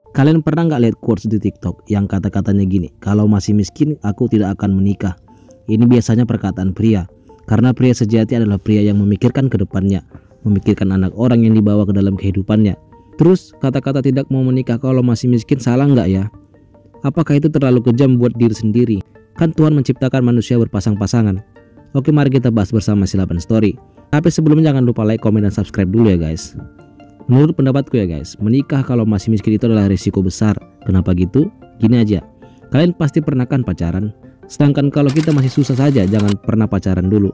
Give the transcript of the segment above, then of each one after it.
Kalian pernah nggak lihat quotes di TikTok yang kata-katanya gini, kalau masih miskin aku tidak akan menikah. Ini biasanya perkataan pria, karena pria sejati adalah pria yang memikirkan ke depannya, memikirkan anak orang yang dibawa ke dalam kehidupannya. Terus kata-kata tidak mau menikah kalau masih miskin salah nggak ya? Apakah itu terlalu kejam buat diri sendiri? Kan Tuhan menciptakan manusia berpasang-pasangan. Oke, mari kita bahas bersama Silaban Story. Tapi sebelumnya jangan lupa like, komen, dan subscribe dulu ya guys. Menurut pendapatku ya guys, menikah kalau masih miskin itu adalah risiko besar. Kenapa gitu? Gini aja, kalian pasti pernah kan pacaran? Sedangkan kalau kita masih susah saja, jangan pernah pacaran dulu.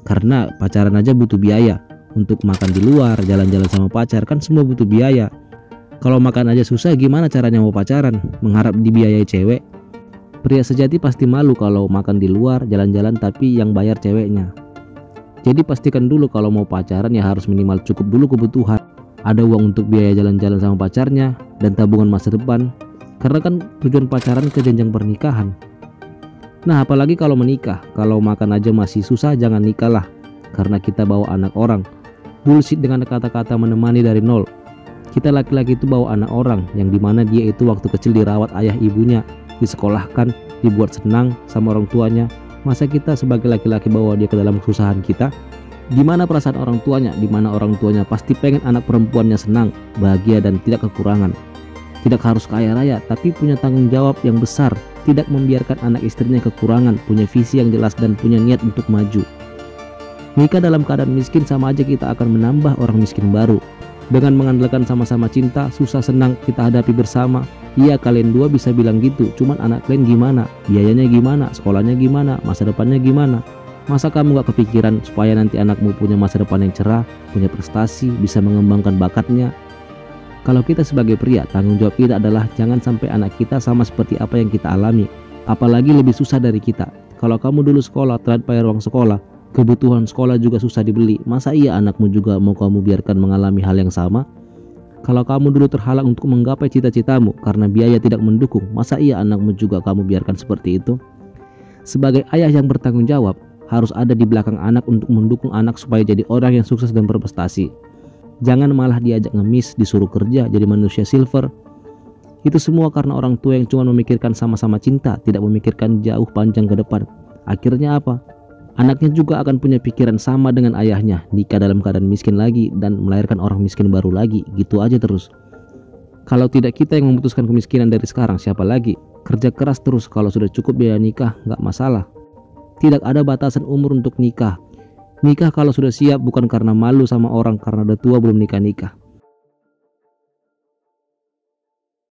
Karena pacaran aja butuh biaya. Untuk makan di luar, jalan-jalan sama pacar, kan semua butuh biaya. Kalau makan aja susah, gimana caranya mau pacaran? Mengharap dibiayai cewek? Pria sejati pasti malu kalau makan di luar, jalan-jalan tapi yang bayar ceweknya. Jadi pastikan dulu kalau mau pacaran ya harus minimal cukup dulu kebutuhan. Ada uang untuk biaya jalan-jalan sama pacarnya dan tabungan masa depan. Karena kan tujuan pacaran ke jenjang pernikahan. Nah, apalagi kalau menikah, kalau makan aja masih susah, jangan nikah lah. Karena kita bawa anak orang. Bullshit dengan kata-kata menemani dari nol. Kita laki-laki itu bawa anak orang, yang dimana dia itu waktu kecil dirawat ayah ibunya, disekolahkan, dibuat senang sama orang tuanya. Masa kita sebagai laki-laki bawa dia ke dalam kesusahan kita? Gimana perasaan orang tuanya? Dimana orang tuanya pasti pengen anak perempuannya senang, bahagia, dan tidak kekurangan. Tidak harus kaya raya, tapi punya tanggung jawab yang besar. Tidak membiarkan anak istrinya kekurangan, punya visi yang jelas dan punya niat untuk maju. Nikah dalam keadaan miskin sama aja kita akan menambah orang miskin baru. Dengan mengandalkan sama-sama cinta, susah senang kita hadapi bersama. Iya, kalian dua bisa bilang gitu, cuman anak kalian gimana? Biayanya gimana? Sekolahnya gimana? Masa depannya gimana? Masa kamu gak kepikiran supaya nanti anakmu punya masa depan yang cerah, punya prestasi, bisa mengembangkan bakatnya? Kalau kita sebagai pria, tanggung jawab kita adalah jangan sampai anak kita sama seperti apa yang kita alami, apalagi lebih susah dari kita. Kalau kamu dulu sekolah telat bayar uang sekolah, kebutuhan sekolah juga susah dibeli, masa iya anakmu juga mau kamu biarkan mengalami hal yang sama? Kalau kamu dulu terhalang untuk menggapai cita-citamu karena biaya tidak mendukung, masa iya anakmu juga kamu biarkan seperti itu? Sebagai ayah yang bertanggung jawab, harus ada di belakang anak untuk mendukung anak supaya jadi orang yang sukses dan berprestasi. Jangan malah diajak ngemis, disuruh kerja, jadi manusia silver. Itu semua karena orang tua yang cuma memikirkan sama-sama cinta, tidak memikirkan jauh panjang ke depan. Akhirnya apa? Anaknya juga akan punya pikiran sama dengan ayahnya, nikah dalam keadaan miskin lagi dan melahirkan orang miskin baru lagi, gitu aja terus. Kalau tidak kita yang memutuskan kemiskinan dari sekarang, siapa lagi? Kerja keras terus, kalau sudah cukup biaya nikah, nggak masalah. Tidak ada batasan umur untuk nikah. Nikah kalau sudah siap, bukan karena malu sama orang karena udah tua belum nikah-nikah.